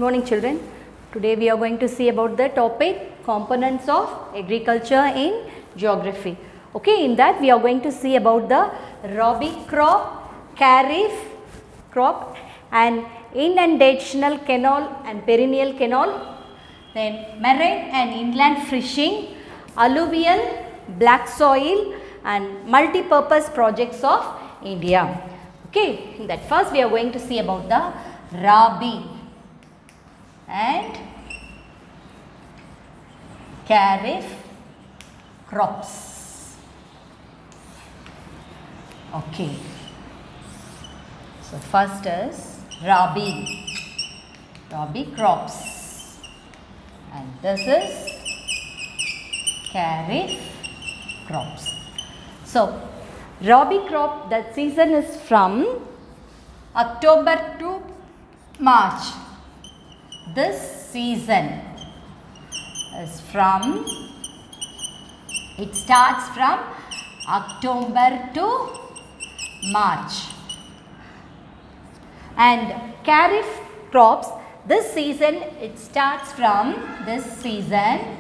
Morning children. Today we are going to see about the topic components of agriculture in geography. Okay, in that we are going to see about the rabi crop, kharif crop and inundational canal and perennial canal, then marine and inland fishing, alluvial, black soil and multi-purpose projects of India. Okay, in that first we are going to see about the rabi and kharif crops. Okay. So first is rabi crops and this is kharif crops. So rabi crop, that season is from October to March. This season is from, it starts from October to March. And kharif crops, this season it starts from, this season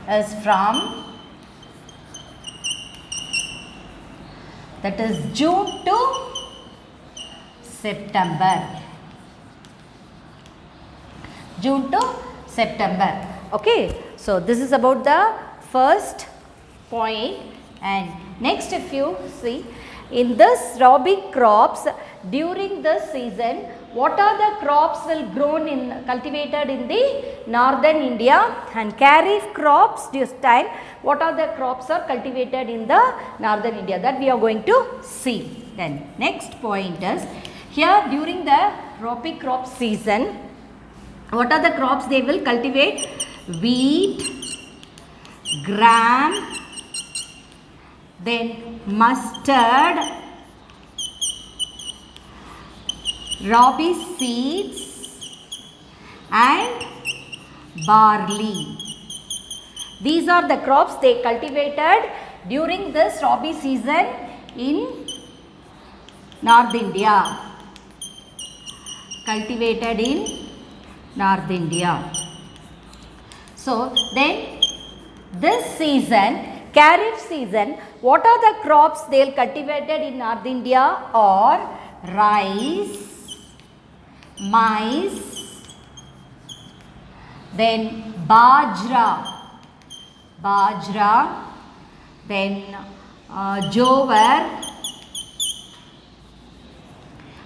is from, that is June to September. June to September. Okay, so this is about the first point. And next, if you see, in this rabi crops, during this season, what are the crops will grown in, cultivated in the northern India, and kharif crops this time, what are the crops are cultivated in the northern India, that we are going to see. Then next point is, here during the rabi crop season, what are the crops they will cultivate? Wheat, gram, then mustard, rabi seeds and barley. These are the crops they cultivated during this rabi season in North India. Cultivated in North India. So then this season, kharif season, what are the crops they will cultivated in North India are rice, maize, then bajra, then jowar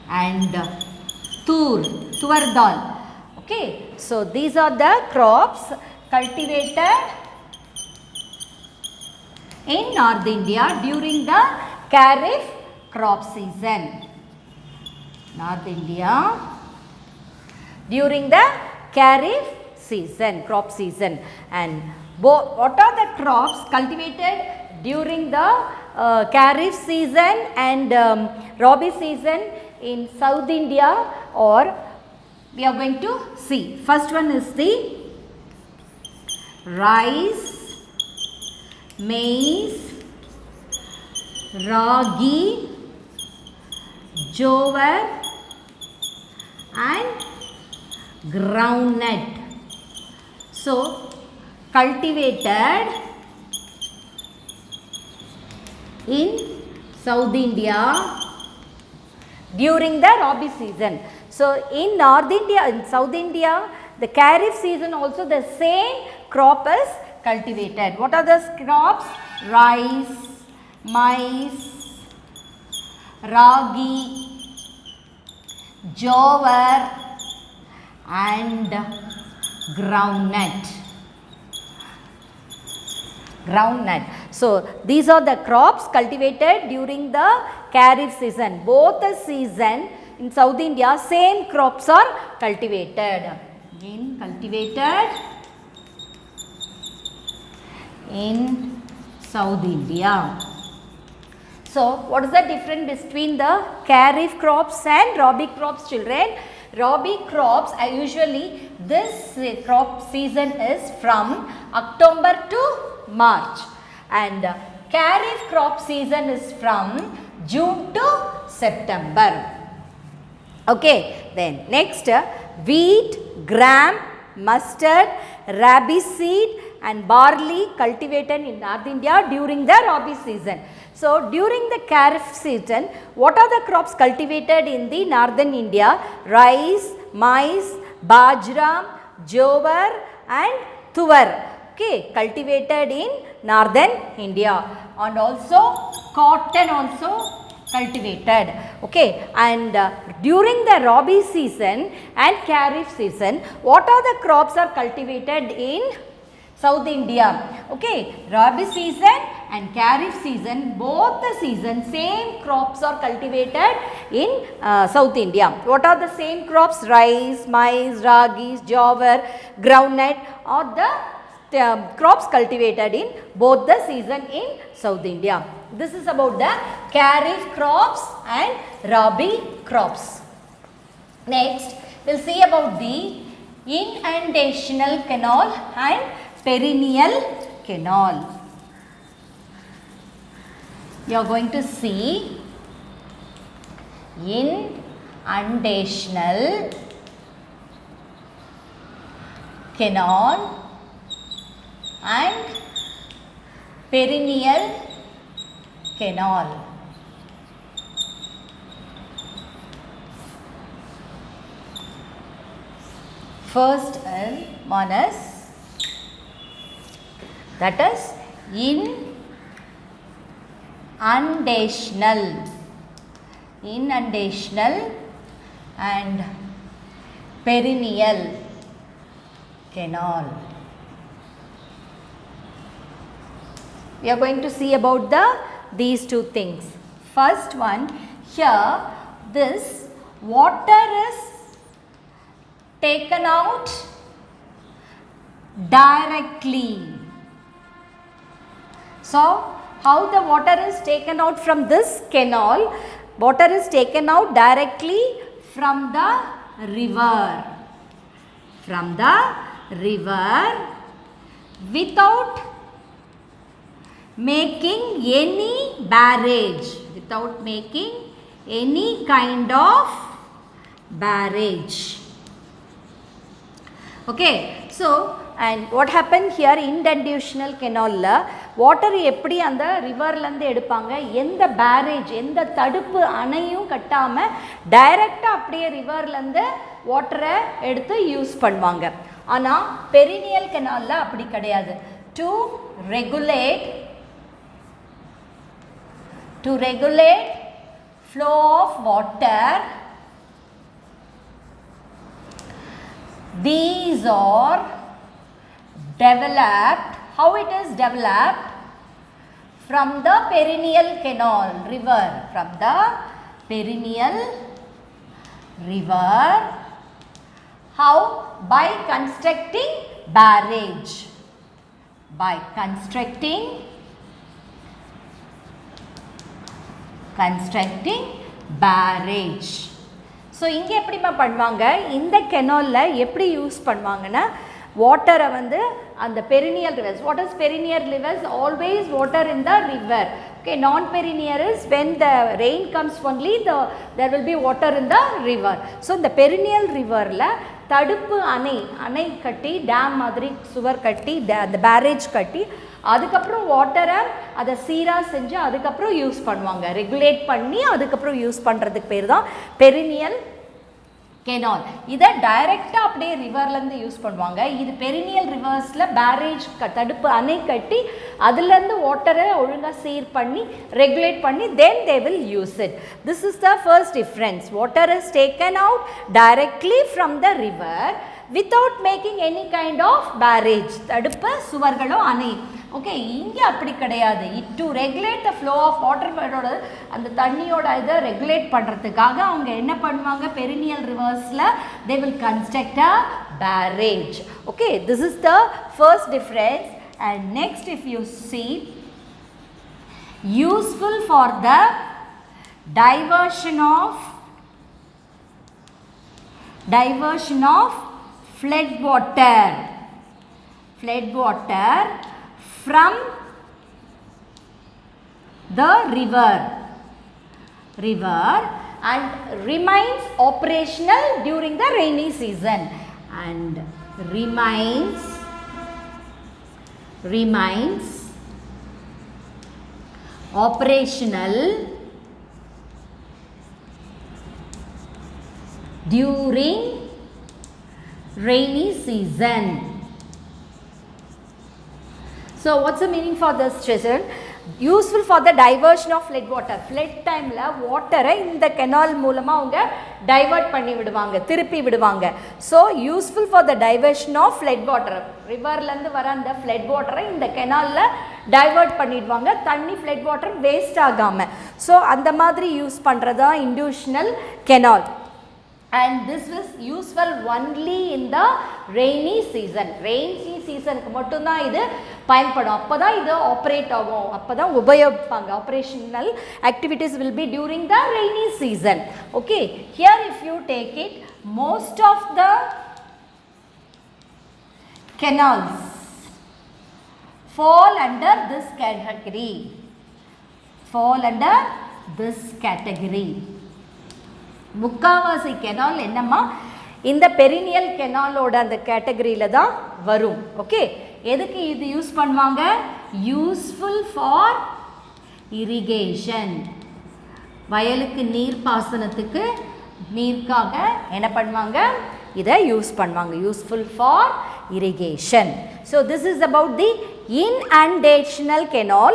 and tur dal. Okay, so these are the crops cultivated in North India during the kharif crop season. North India during the kharif season, crop season. And what are the crops cultivated during the kharif season and rabi season in South India, or we are going to see. First one is the rice, maize, ragi, jowar and groundnut. So cultivated in South India during the rabi season. So in North India, in South India, the kharif season also the same crop is cultivated. What are the crops? Rice, maize, ragi, jowar and groundnut. So these are the crops cultivated during the kharif season. Both the season in South India, same crops are cultivated. Again, cultivated in South India. So what is the difference between the kharif crops and rabi crops, children? Rabi crops are usually, this crop season is from October to March, and kharif crop season is from June to September. Okay, then next wheat, gram, mustard, rabi seed and barley cultivated in North India during the rabi season. So during the kharif season, what are the crops cultivated in the northern India? Rice, maize, bajra, jowar and tuvar. Okay, cultivated in northern India, and also cotton also cultivated. Okay, and during the rabi season and kharif season, what are the crops are cultivated in South India? Okay, rabi season and kharif season, both the seasons same crops are cultivated in South India. What are the same crops? Rice, maize, ragi, jowar, groundnut are the crops cultivated in both the season in South India. This is about the kharif crops and rabi crops. Next, we will see about the inundational canal and perennial canal. You are going to see inundational canal and perennial canal. First one is, that is inundational and perennial canal. We are going to see about these two things. First one, here this water is taken out directly. So how the water is taken out from this canal? Water is taken out directly from the river. From the river without making any barrage, without making any kind of barrage. Okay, so and what happened here, inundational canal la water eppadi and river la irundhu edupanga, endha barrage endha taduppu anayum kattama direct அப்படியே river la irundhu water எடுத்து use பண்ணுவாங்க. ஆனா perennial canal la அப்படி கிடையாது. To regulate flow of water, these are developed. How it is developed? From the perennial canal river, from the perennial river. How? By constructing barrage. By constructing barrage. So இங்க எப்படிமா பண்ணுவாங்க, இந்த canalல எப்படி use பண்ணுவாங்கன்னா, வாட்டரை வந்து அந்த perennial rivers. What is perennial rivers? Always water in the river. Okay, non-perennial is when the rain comes only there will be water in the river. So இந்த perennial riverல தடுப்பு அணை கட்டி, டேம் மாதிரி சுவர் கட்டி, அந்த பேரேஜ் கட்டி, அதுக்கப்புறம் வாட்டரை அதை சீராக செஞ்சு அதுக்கப்புறம் யூஸ் பண்ணுவாங்க, ரெகுலேட் பண்ணி அதுக்கப்புறம் யூஸ் பண்ணுறதுக்கு பேர் தான் பெரினியல் கெனால். இதை டைரெக்டாக அப்படியே ரிவர்லேருந்து யூஸ் பண்ணுவாங்க. இது பெரினியல் ரிவர்ஸில் பேரேஜ் தடுப்பு அணை கட்டி அதுலேருந்து வாட்டரை ஒழுங்காக சீர் பண்ணி ரெகுலேட் பண்ணி then they will use it. This is the first difference. Water is taken out directly from the river without making any kind of barrage, தடுப்பு சுவர்களோ அணை. ஓகே, இங்கே அப்படி கிடையாது. To regulate the flow of வாட்டரோட அந்த தண்ணியோட இதை ரெகுலேட் பண்ணுறதுக்காக அவங்க என்ன பண்ணுவாங்க, பெரினியல் ரிவர்ஸில் they will construct a barrage. Okay, this is the first difference. And next if you see, useful for the diversion of flood water from the river and remains operational during the rainy season, and remains operational during rainy season. So what's the meaning for this, children? Useful for the diversion of flood water. Flood time la water in the canal மூலமா அவங்க divert பண்ணி விடுவாங்க, திருப்பி விடுவாங்க. So useful for the diversion of flood water. ரிவர்ல இருந்து வர அந்த flood water இந்த canalல divert பண்ணிடுவாங்க, தண்ணி flood water waste ஆகாம. So அந்த மாதிரி யூஸ் பண்றதா indutional canal. And this was useful only in the rainy season. Rainy season க்கு மட்டும் தான் இது பயன்படும். அப்பதான் இது ஆபரேட் ஆகும், அப்பதான் உபயோகிப்பாங்க. Operational activities will be during the rainy season. Okay, here if you take it, most of the canals fall under this category. முக்காவாசி கெனால் என்னம்மா இந்த பெரினியல் கெனாலோட அந்த கேட்டகரியில தான் வரும். ஓகே, எதுக்கு இது யூஸ் பண்ணுவாங்க? Useful for irrigation. வயலுக்கு நீர் பாசனத்துக்கு நீர்க்காக என்ன பண்ணுவாங்க? இதை யூஸ் பண்ணுவாங்க. Useful for irrigation. So this is about the inundational canal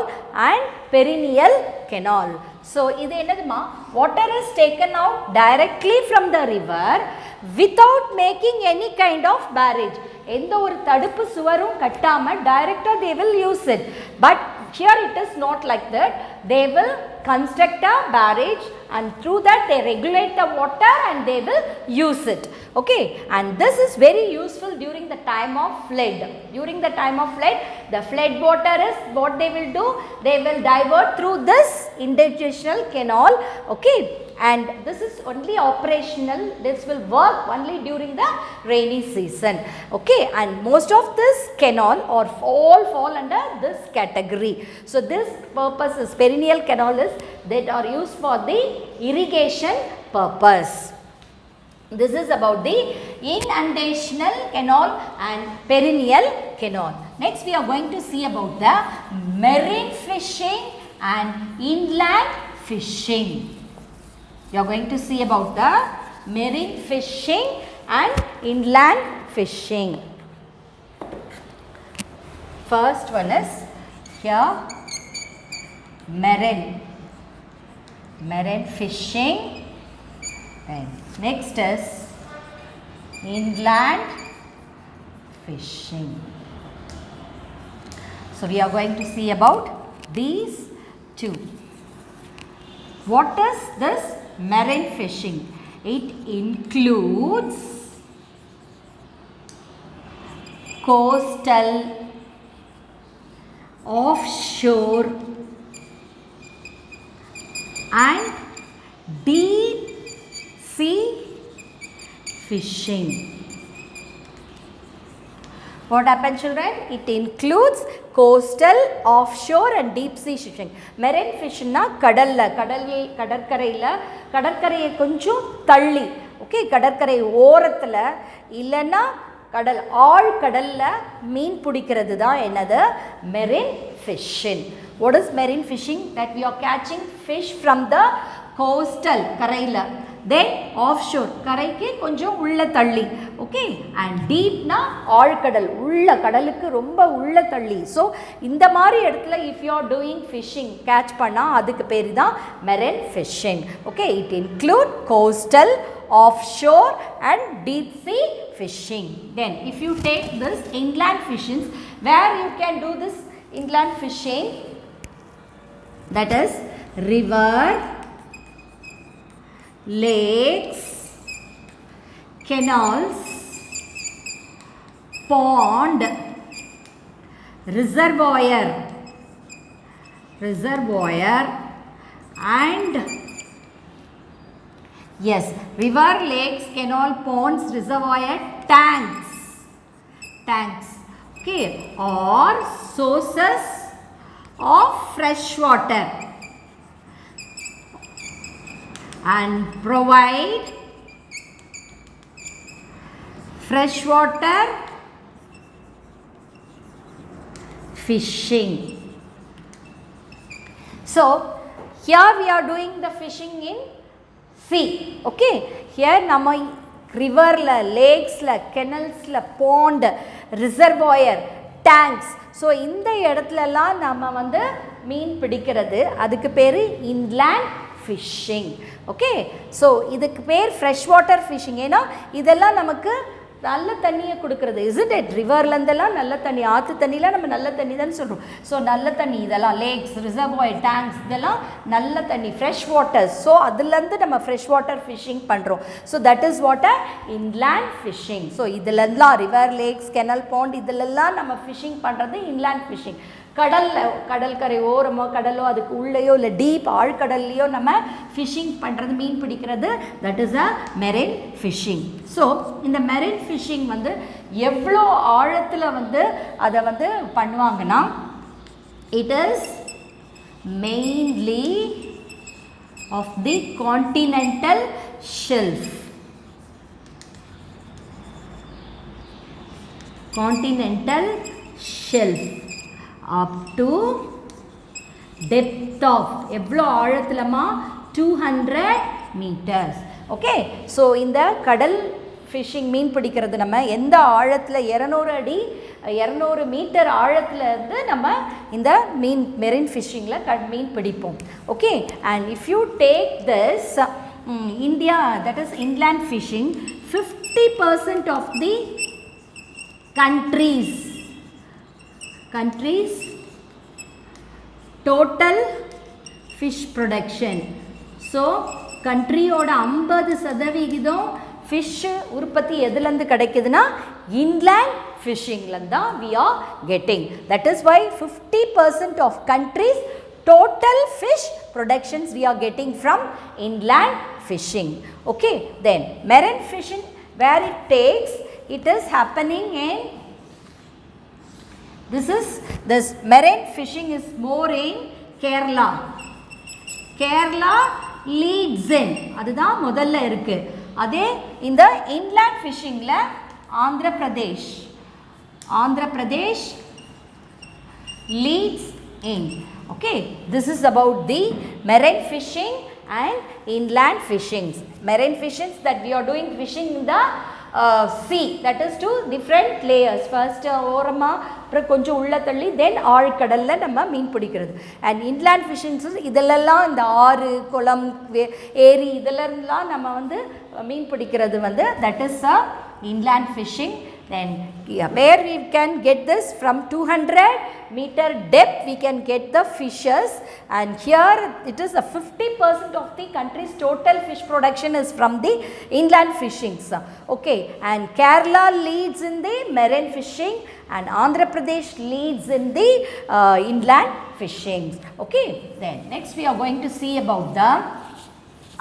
and perennial canal. So இது என்னதுமா? Water is taken out directly from the river without making any kind of barrage. எந்த ஒரு தடுப்பு சுவரும் கட்டாம டைரக்டா they will use it. But here it is not like that. They will construct a barrage and through that they regulate the water and they will use it. Okay, and this is very useful during the time of flood. During the time of flood, the flood water is what they will do? They will divert through this inundational canal. Okay, and this is only operational. This will work only during the rainy season. Okay, and most of this canal or all fall under this category. So this purpose is perennial canal is that are used for the irrigation purpose. This is about the inundational canal and perennial canal. Next we are going to see about the marine fishing and inland fishing. You are going to see about the marine fishing and inland fishing. First one is here marine fishing, and next is inland fishing. So we are going to see about these two. What is this marine fishing? It includes coastal, offshore and deep sea fishing. What happened, children? It includes coastal, offshore and deep sea fishing. Marine fishing na கடற்கரையை கொஞ்சம் தள்ளி, okay, கடற்கரை ஓரத்தில் இல்லைன்னா கடல் ஆழ்கடல்ல மீன் பிடிக்கிறது தான் என்னது? Marine fishing. What is marine fishing? That we are catching fish from the coastal, கரையில், then offshore, கரைக்கு கொஞ்சம் உள்ள தள்ளி, ஓகே, and deepனா ஆழ்கடல், உள்ள கடலுக்கு ரொம்ப உள்ள தள்ளி. ஸோ இந்த மாதிரி இடத்துல if you are doing fishing, catch பண்ணால் அதுக்கு பேர் தான் marine fishing. Okay, it include coastal, offshore and deep sea fishing. Then if you take this inland fishing, where you can do this inland fishing, that is river, lakes, canals, pond, reservoir and yes, river, lakes, canal, ponds, reservoir, tanks, okay, or sources of fresh water. and provide freshwater fishing. So here we are doing the fishing in sea. Okay, here nama river la, lakes la, canals la, pond, reservoir, tanks. So இந்த இடத்துலலாம் நம்ம வந்து மீன் பிடிக்கிறது, அதுக்கு பேர் inland fishing. Okay, so இதுக்கு பேர் freshwater fishing. ஏன்னா இதெல்லாம் நமக்கு நல்ல தண்ணியை கொடுக்கறது. Isn't it? ரிவர்லேருந்தெல்லாம் நல்ல தண்ணி, ஆற்று தண்ணியில் நம்ம நல்ல தண்ணி தான் சொல்கிறோம். ஸோ நல்ல தண்ணி இதெல்லாம் லேக்ஸ், ரிசர்வாயர், டேங்க்ஸ் இதெல்லாம் நல்ல தண்ணி, ஃப்ரெஷ் வாட்டர்ஸ். ஸோ அதுலேருந்து நம்ம ஃப்ரெஷ் வாட்டர் ஃபிஷ்ஷிங் பண்ணுறோம். So that is what a inland fishing. So இதிலெல்லாம் ரிவர், லேக்ஸ், கெனல், பாண்ட் இதிலெல்லாம் நம்ம ஃபிஷ்ஷிங் பண்ணுறது இன்லேண்ட் ஃபிஷ்ஷிங். கடலில், கடற்கரை ஓரமோ கடலோ அதுக்கு உள்ளேயோ இல்லை டீப் ஆழ்கடல்லையோ நம்ம ஃபிஷ்ஷிங் பண்ணுறது, மீன் பிடிக்கிறது, that is a marine fishing. So இந்த மெரைன் ஃபிஷ்ஷிங் வந்து எவ்வளோ ஆழத்தில் வந்து அதை வந்து பண்ணுவாங்கன்னா, it is mainly of the continental shelf. Continental shelf up to depth of எவ்வளோ ஆழத்துலமா 200 meters. ஓகே, ஸோ இந்த கடல் ஃபிஷ்ஷிங் மீன் பிடிக்கிறது நம்ம எந்த ஆழத்தில் 200 அடி 200 மீட்டர் ஆழத்தில் இருந்து நம்ம இந்த மீன் மெரின் ஃபிஷ்ஷிங்கில் மீன் பிடிப்போம். Okay, and if you take this India, that is inland fishing, 50% of the countries total fish production. So country oda 50% fish உற்பத்தி எதிலிருந்து கிடைக்குதுன்னா inland fishing லந்தா we are getting. That is why 50% of countries total fish productions we are getting from inland fishing. Okay, then marine fishing, where it takes, it is happening in, this marine fishing is more in Kerala. Kerala leads in, அதுதான் முதல்ல இருக்கு. அதே இந்த inland fishingல Andhra Pradesh leads in. Okay, this is about the marine fishing and inland fishings. Marine fishings that we are doing fishing in the sea, that is two different layers. First ஓரமா, அப்புறம் கொஞ்சம் உள்ள தள்ளி, தென் ஆழ்கடல்ல நம்ம மீன் பிடிக்கிறது. And inland ஃபிஷிங்ஸ் இதெல்லாம் இந்த ஆறு, குளம், ஏரி இதெல்லாம் நம்ம வந்து மீன் பிடிக்கிறது வந்து that is a inland fishing. Then where we can get this, from 200 meter depth we can get the fishes, and here it is a 50% of the country's total fish production is from the inland fishings. Okay, and Kerala leads in the marine fishing and Andhra Pradesh leads in the inland fishings. Okay, then next we are going to see about the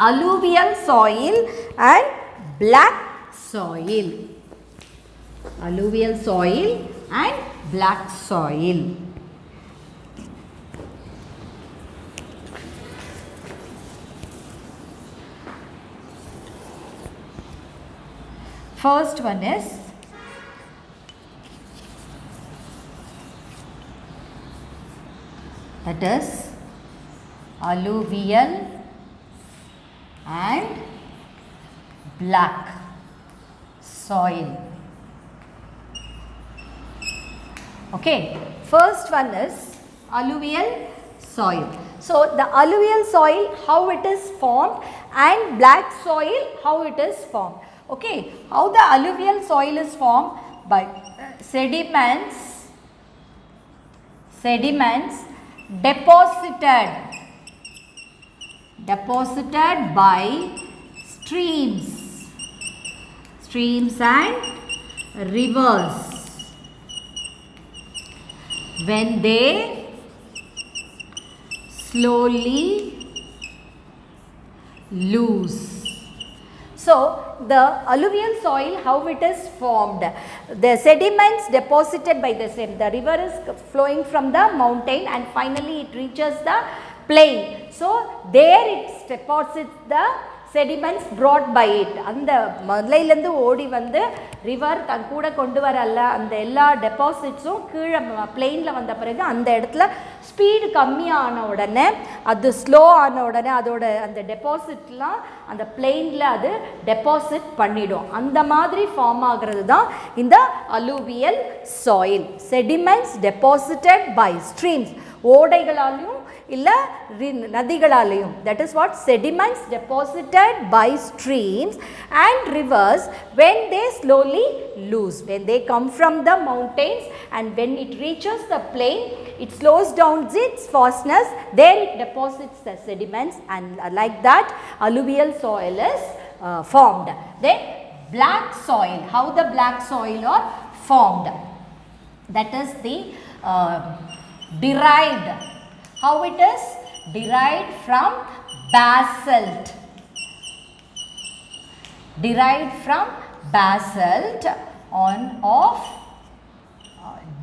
alluvial soil and black soil. Alluvial soil and black soil. First one is that is alluvial and black soil. Okay, first one is alluvial soil. So the alluvial soil, how it is formed, and black soil, how it is formed. Okay, how the alluvial soil is formed? By sediments deposited by streams and rivers when they slowly lose. So the alluvial soil, how it is formed? The sediments deposited by the river is flowing from the mountain and finally it reaches the plain. So there it deposits the sediments brought by it. அந்த மலையிலேருந்து ஓடி வந்து river தன் கூட கொண்டு வரல அந்த எல்லா டெபாசிட்ஸும் கீழே பிளெயினில் வந்த பிறகு அந்த இடத்துல ஸ்பீடு கம்மியான உடனே அது ஸ்லோ ஆன உடனே அதோட அந்த டெபாசிட்லாம் அந்த பிளெயினில் அது டெபாசிட் பண்ணிடும். அந்த மாதிரி ஃபார்ம் ஆகிறது தான் இந்த alluvial soil. Sediments deposited by streams, ஓடைகளாலையும் இல்லை நதிகளாலையும். That is what sediments deposited by streams and rivers when they slowly lose, when they come from the mountains and when it reaches the plain, it slows down its fastness, there it deposits the sediments, and like that alluvial soil is formed. Then black soil, how the black soil are formed, that is the derived. How it is derived from basalt, derived from basalt on of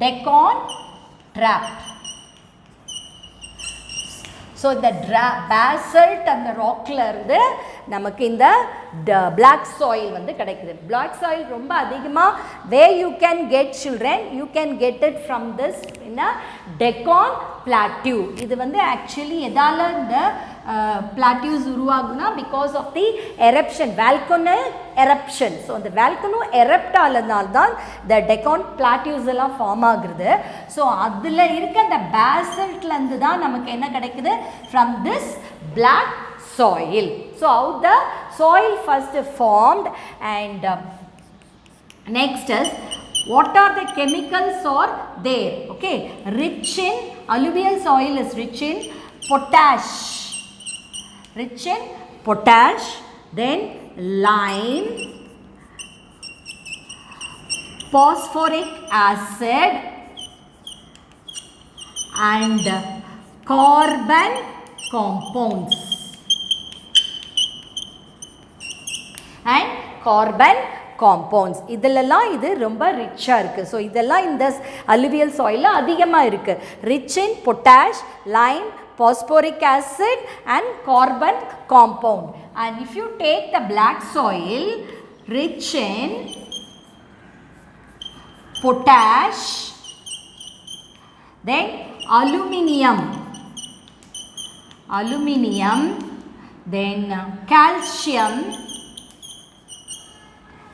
Deccan trap. So the basalt and the rockல இருந்து நமக்கு இந்த black soil வந்து கிடைக்குது. Black soil ரொம்ப அதிகமாக where you can get children, you can get it from this in a Deccan plateau. இது வந்து actually எதால இந்த plateaus உருவாகுனா because of the eruption, volcanic eruption. So அந்த volcano erupt ஆனதால தான் the Deccan plateaus எல்லாம் form ஆகுது. ஸோ அதில் இருக்க அந்த பேசல்ட்ல இருந்து தான் நமக்கு என்ன கிடைக்குது from this black soil. So how the soil first formed, and next is what are the chemicals are there. Okay, rich in alluvial soil is rich in potash, rich in potash, then lime, phosphoric acid and carbon compounds and carbon compounds. இதெல்லாம் இது ரொம்ப ரிச்சாக இருக்குது. So இதெல்லாம் இந்த alluvial soil அதிகமாக இருக்குது. rich in potash, lime, phosphoric acid and carbon compound. And if you take the black soil, rich in potash, then aluminium, then calcium,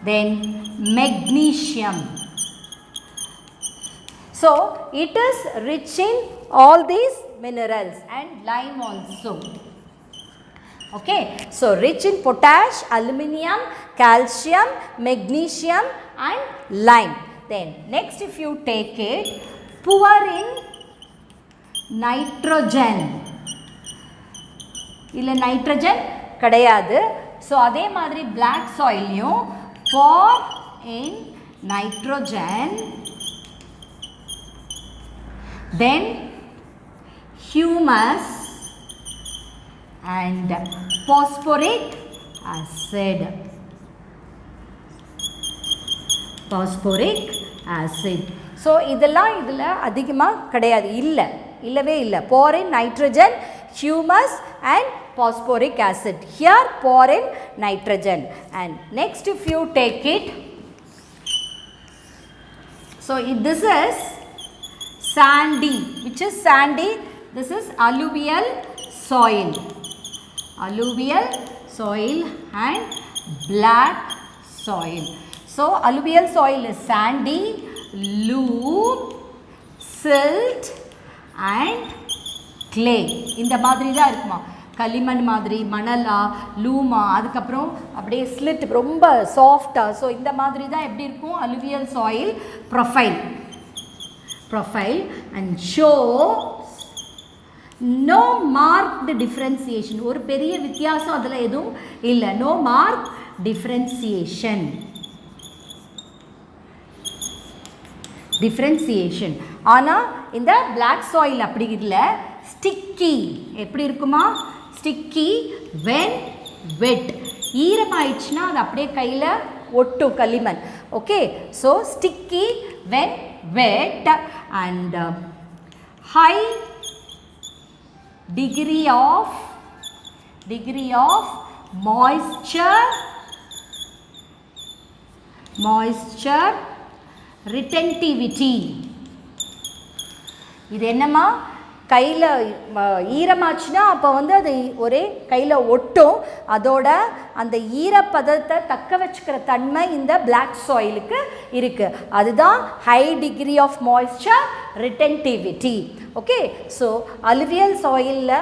then magnesium. So it is rich in all these minerals and lime also. Okay, so rich in potash, aluminium, calcium, magnesium and lime. Then next, if you take it, poor in nitrogen. இல்லை nitrogen கிடையாது. So அதே மாதிரி black சாயிலையும் poor in nitrogen, then humus and phosphoric acid. Phosphoric acid. So இதெல்லாம் இதில் அதிகமாக கிடையாது, இல்லவே இல்லை. poor in nitrogen, humus and phosphoric acid. Here poor in nitrogen. And next, if you take it, so this is sandy. Which is sandy? This is alluvial soil. Alluvial soil and black soil. So alluvial soil is sandy, loam, silt and clay. இந்த மாதிரி தான் இருக்குமா, களிமண் மாதிரி, மணலா, லூமா, அதுக்கப்புறம் அப்படியே slit ரொம்ப சாஃப்டாக. ஸோ இந்த மாதிரி தான் எப்படி இருக்கும் alluvial soil profile and show no marked differentiation. ஒரு பெரிய வித்தியாசம் அதில் எதுவும் இல்லை. no marked differentiation. ஆனால் இந்த black soil அப்படி இல்லை, sticky. எப்படி இருக்குமா, sticky when wet. ஈரமாயிடுச்சுன்னா அது அப்படியே கையில் ஒட்டும் களிமண். Okay, so sticky when wet and high degree of moisture retentivity. இது என்னமா கையில் ஈரமாச்சுன்னா அப்போ வந்து அது ஒரே கையில் ஒட்டும். அதோட அந்த ஈரப்பதத்தை தக்க வச்சுக்கிற தன்மை இந்த பிளாக் சாயிலுக்கு இருக்குது. அதுதான் high degree of moisture retentivity. Okay, so alluvial சாயிலில்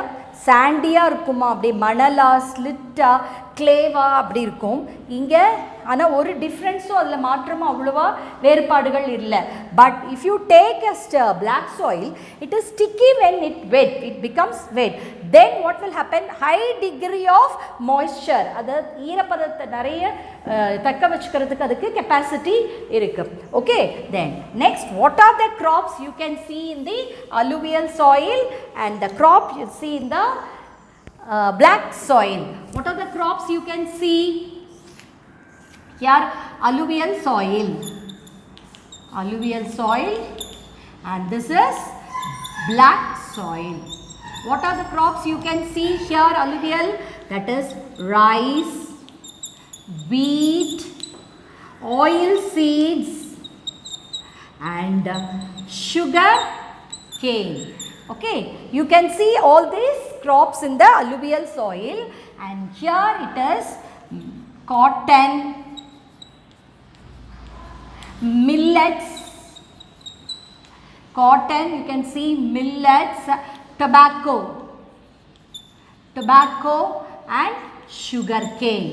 சாண்டியாக இருக்குமா, அப்படியே மணலா, ஸ்லிட்டா, கிளேவா அப்படி இருக்கும். இங்கே ஆனால் ஒரு டிஃப்ரென்ஸும் அதில் மாற்றமும் அவ்வளோவா வேறுபாடுகள் இல்லை. But if you take a black soil, it is sticky when it wet, it becomes wet. Then what will happen? High degree of moisture, அதாவது ஈரப்பதத்தை நிறைய தக்க வச்சுக்கிறதுக்கு அதுக்கு கெப்பாசிட்டி இருக்கு. Okay, then next, what are the crops you can see in the alluvial soil and the crop you see in the black soil? What are the crops you can see? Here alluvial soil, and this is black soil. What are the crops you can see here alluvial? That is rice, wheat, oil seeds and sugar cane. Okay, you can see all these crops in the alluvial soil, and here it is cotton, millets, you can see millets, tobacco and sugar cane.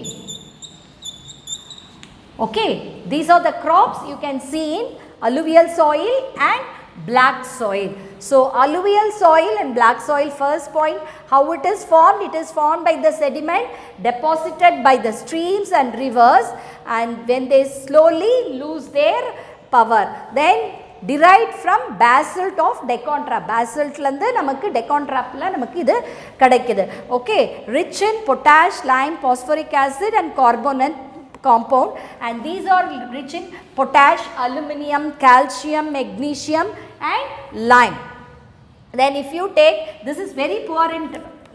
Okay, these are the crops you can see in alluvial soil and black soil. So alluvial soil and black soil, first point, how it is formed? It is formed by the sediment deposited by the streams and rivers, and when they slowly lose their power, then derived from basalt of Decontrap. Basalt lande namakku Decontrap la namakku idu kedaikudhu. Okay, rich in potash, lime, phosphoric acid and carbonate compound, and these are rich in potash, aluminum, calcium, magnesium and lime. Then if you take, this is very poor in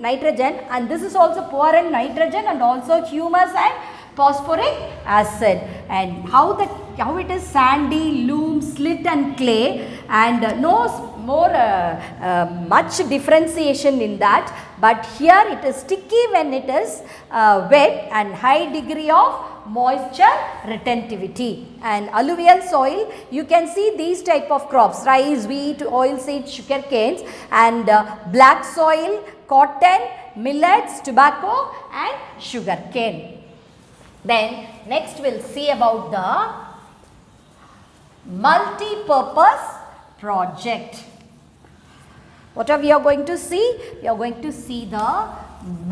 nitrogen, and this is also poor in nitrogen and also humus and phosphoric acid. And how it is sandy, loam, slit and clay, and no more much differentiation in that, but here it is sticky when it is wet and high degree of moisture retentivity. And alluvial soil, you can see these type of crops: rice, wheat, oilseed, sugar canes, and black soil, cotton, millets, tobacco and sugar cane. Then next we'll see about the multi-purpose project. What are we are going to see? We are going to see the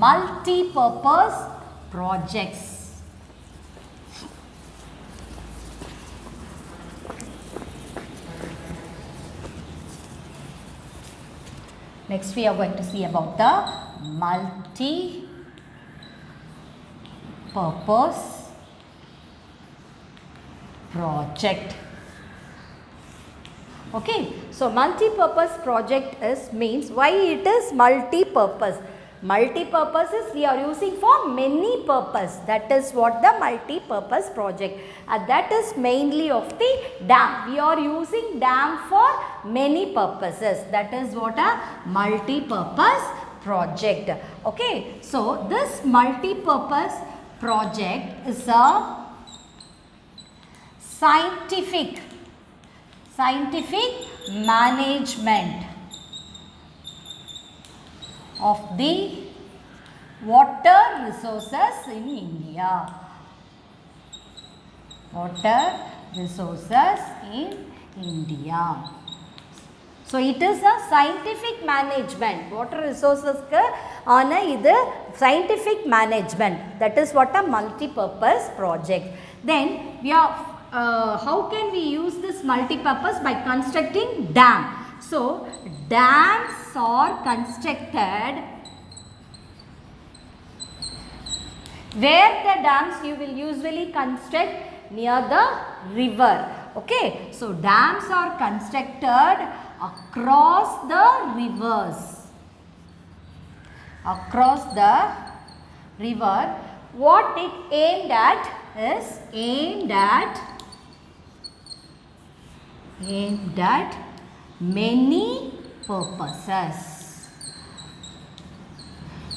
multi-purpose projects. Next we are going to see about the multi-purpose project. Okay, so multi-purpose project means why it is multi-purpose. Multi-purpose is we are using for many purpose. That is what the multi-purpose project. That is mainly of the dam. We are using dam for many purposes. That is what a multi-purpose project. Okay, so this multi-purpose project is a scientific management of the water resources in India. Water resources in India. So it is a scientific management. Water resources ku ana idu scientific management. That is what a multi-purpose project. Then we are how can we use this multi-purpose? By constructing dam. So dams are constructed where the dams you will usually construct near the river. Okay, so dams are constructed across the rivers, across the river what it aimed at is aimed at many purposes.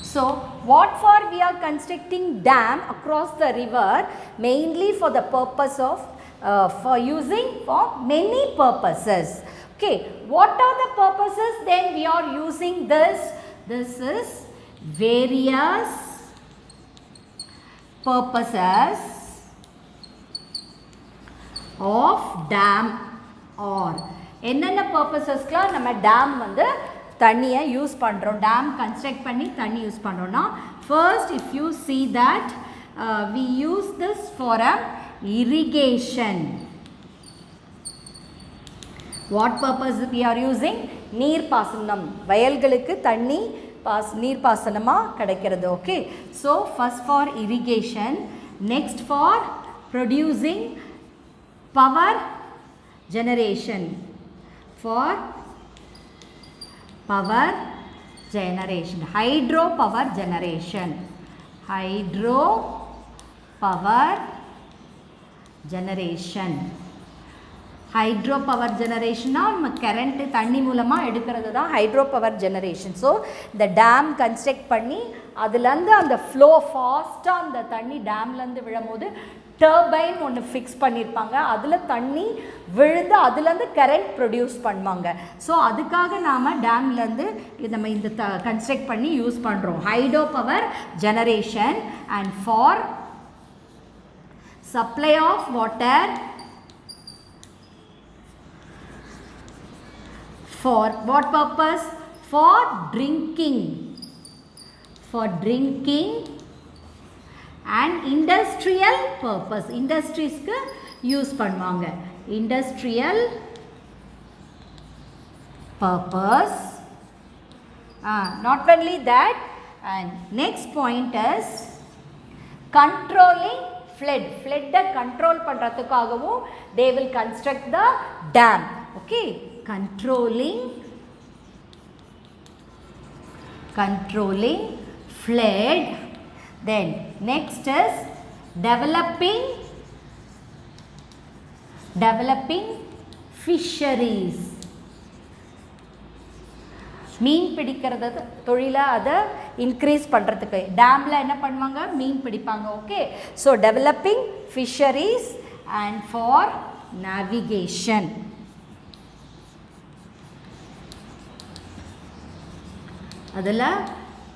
So what for we are constructing dam across the river? Mainly for the purpose of for using for many purposes. Okay, what are the purposes then we are using this? This is various purposes of dam or என்னென்ன பர்பஸஸ்க்குலாம் நம்ம dam வந்து தண்ணியை use பண்ணுறோம், dam construct பண்ணி தண்ணி use பண்ணுறோன்னா, first if you see that we use this for a irrigation. What purpose we are using? நீர் பாசனம், வயல்களுக்கு தண்ணி நீர் பாசனமாக கிடைக்கிறது. Okay, so first for irrigation, next for producing power generation, for power generation, hydro power generation, hydro power generation, hydro power generation நம்ம current தண்ணி மூலமாக எடுக்கிறது தான் ஹைட்ரோ பவர் ஜெனரேஷன். ஸோ இந்த டேம் கன்ஸ்ட்ரக்ட் பண்ணி அதுலேருந்து அந்த ஃப்ளோ ஃபாஸ்ட்டாக அந்த தண்ணி டேம்லேருந்து விழும்போது டர்பைன் ஒன்று ஃபிக்ஸ் பண்ணியிருப்பாங்க, அதில் தண்ணி விழுந்து அதுலேருந்து கரண்ட் ப்ரொடியூஸ் பண்ணுவாங்க. ஸோ அதுக்காக நாம் டேம்லேருந்து நம்ம இந்த கன்ஸ்ட்ரக்ட் பண்ணி யூஸ் பண்ணுறோம். Hydro power generation and for supply of water, for what purpose? For drinking, for drinking and industrial purpose, industries ku use பண்ணுவாங்க, industrial purpose. Not only that, and next point is controlling flood, flood control பண்றதுக்காகவும் they will construct the dam. Okay, controlling flood. Then next is developing fisheries, மீன் பிடிக்கிறது தொழிலை அதை increase பண்ணுறதுக்கு டேமில் என்ன பண்ணுவாங்க, மீன் பிடிப்பாங்க. Okay, so developing fisheries and for navigation. அதில்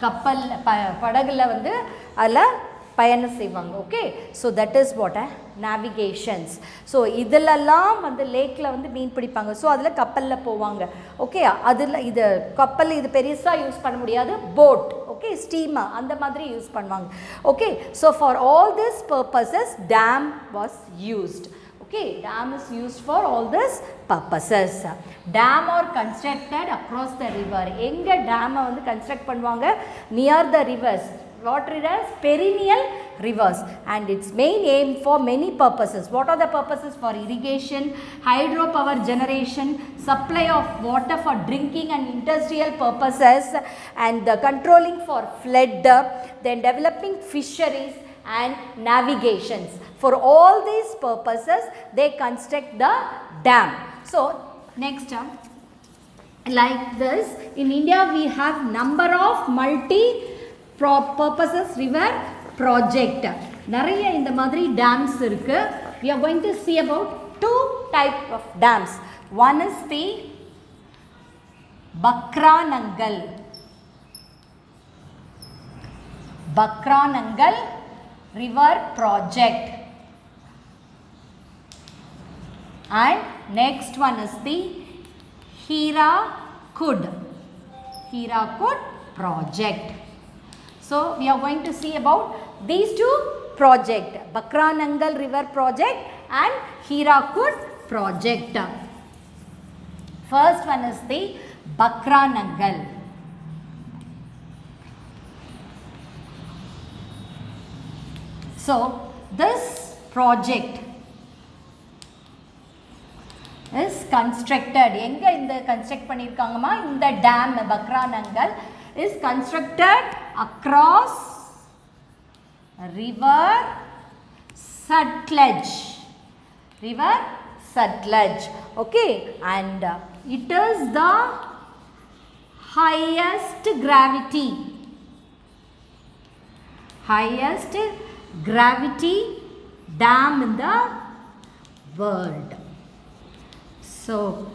கப்பல் படகுல வந்து அதில் பயணம் செய்வாங்க. Okay, so that is what navigations. So இதிலெல்லாம் வந்து லேக்கில் வந்து மீன் பிடிப்பாங்க. ஸோ அதில் கப்பலில் போவாங்க. ஓகே, அதில் இது கப்பல் இது பெருசாக யூஸ் பண்ண முடியாது, போட், ஓகே, ஸ்டீமர் அந்த மாதிரி யூஸ் பண்ணுவாங்க. Okay, so for all this purposes dam was used. Okay, dam is used for all these purposes. Dam are constructed across the river. எங்க dam வந்து construct பண்ணுவாங்க? Near the rivers. What rivers? Perennial rivers. And its main aim for many purposes. What are the purposes? For irrigation, hydropower generation, supply of water for drinking and industrial purposes, and the controlling for flood, then developing fisheries and navigations. For all these purposes they construct the dam. So next like this, in India we have number of multi purposes river project. நிறைய இந்த மாதிரி dams இருக்கு. We are going to see about two type of dams. One is the Bakranangal river project, and next one is the Hirakud project. So we are going to see about these two projects, Bakranangal river project and Hirakud project. First one is the Bakranangal. So this project is constructed, எங்க இந்த construct பண்ணிருக்காங்கமா, இந்த dam Bakranangal is constructed across River Sutlej. River Sutlej. Okay, and it is the highest gravity dam in the world. So,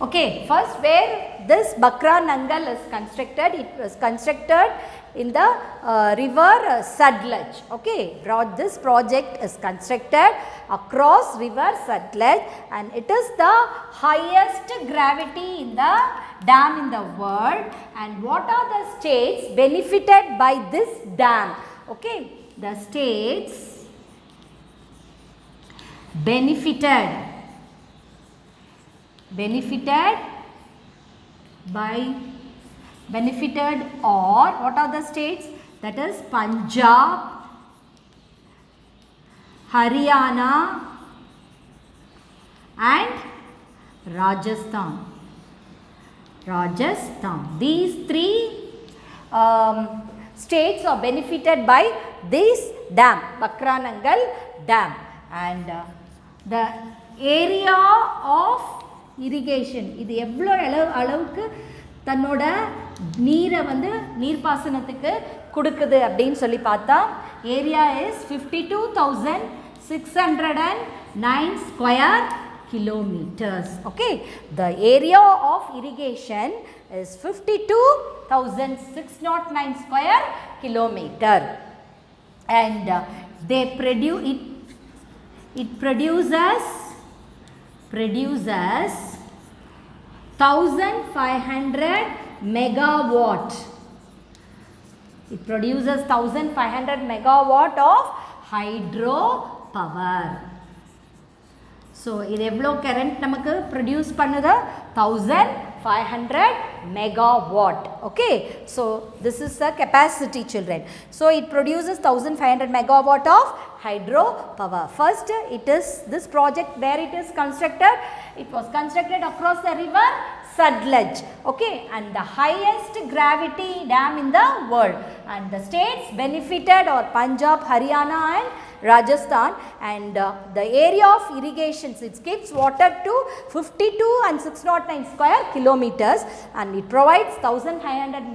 okay, first where this Bakra Nangal is constructed, it was constructed in the river Sutlej. Okay, this project is constructed across river Sutlej, and it is the highest gravity in the dam in the world. And what are the states benefited by this dam? Okay, the states benefited or what are the states? That is Punjab, Haryana and Rajasthan. These three states are benefited by this dam, Bakra Nangal dam. And the area of irrigation, இது எவ்வளோ அளவுக்கு தன்னோட நீரை வந்து நீர்ப்பாசனத்துக்கு கொடுக்குது அப்படின்னு சொல்லி பார்த்தா, area is 52,609 square kilometers. Okay, the area of irrigation is 52,609 square kilometer, and they produces 1,500 megawatt. It produces 1,500 megawatt of hydro power. So, இது எவ்வளோ current நமக்கு produce பண்ணுது? 1,500 megawatt. Okay, so this is the capacity, children. So, it produces 1,500 megawatt of hydro power. First, it is this project where it is constructed. It was constructed across the river Sutlej. Okay, and the highest gravity dam in the world. And the states benefited are Punjab, Haryana and Rajasthan, and the area of irrigations, it gives water to 52 and 609 square kilometers, and it provides 1,500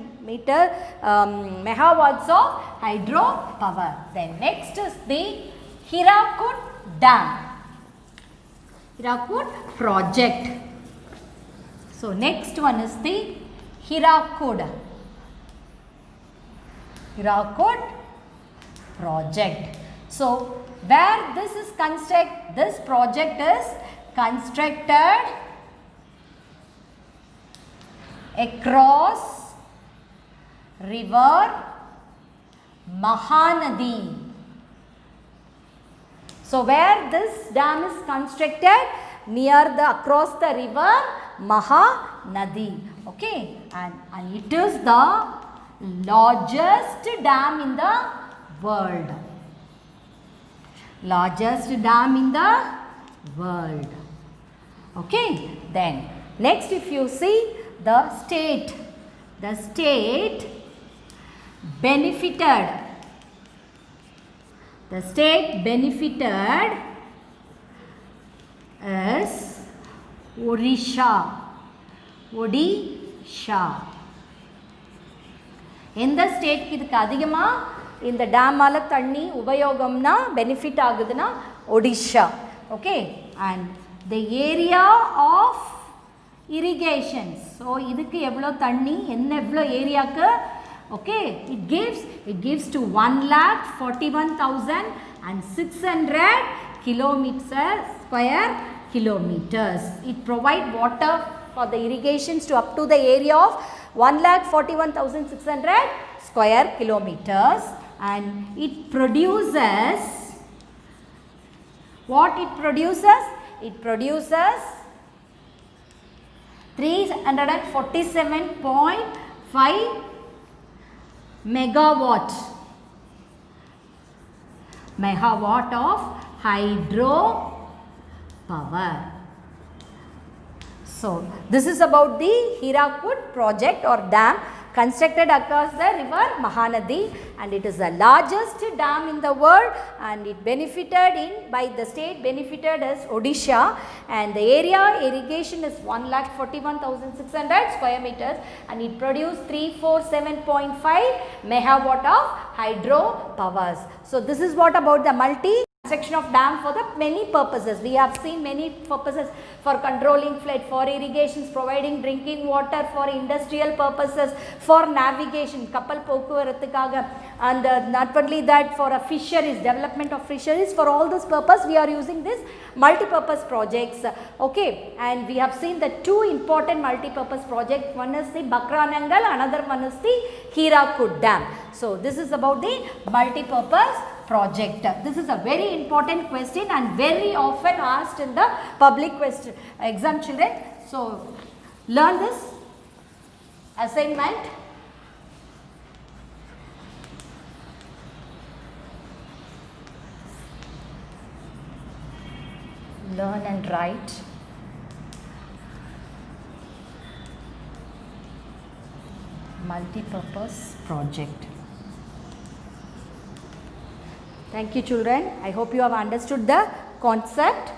megawatts of hydro power. Then next is the Hirakud Dam, Hirakud project. So next one is the Hirakud project. So, where this project is constructed across river Mahanadi. So, where this dam is constructed? Across the river Mahanadi. Okay, and it is the largest dam in the world. Okay, then next if you see the state benefited is Odisha. எந்த ஸ்டேட்க்கு இதுக்கு அதிகமாக இந்த டேமால தண்ணி உபயோகம்னா benefit ஆகுதுன்னா Odisha. Okay, and the area of irrigations, ஸோ இதுக்கு எவ்வளோ தண்ணி எவ்வளோ ஏரியாவுக்கு? Okay, it gives to 1,41,600 square kilometers. It provide water for the irrigations to up to the area of 1,41,600 square kilometers, and it produces what? It produces 347.5 megawatt of hydro power. So, this is about the Hirakud project or dam. constructed across the river Mahanadi, and it is the largest dam in the world, and it benefited by the state benefited as Odisha, and the area irrigation is 1,41,600 square meters, and it produced 347.5 megawatt of hydro powers. So this is what about the construction of dam for the many purposes. We have seen many purposes for controlling flood, for irrigations, providing drinking water, for industrial purposes, for navigation, kappal pokuvarathukaga, and not only that, for a fisheries, development of fisheries. For all this purpose we are using this multi-purpose projects. Okay, and we have seen the two important multi-purpose projects. One is the Bakranangal, another one is the Hirakud Dam. So this is about the multi-purpose project. This is a very important question and very often asked in the public question exam, children. So learn this assignment. Learn and write. Multi-purpose project. Thank you, children. I hope you have understood the concept.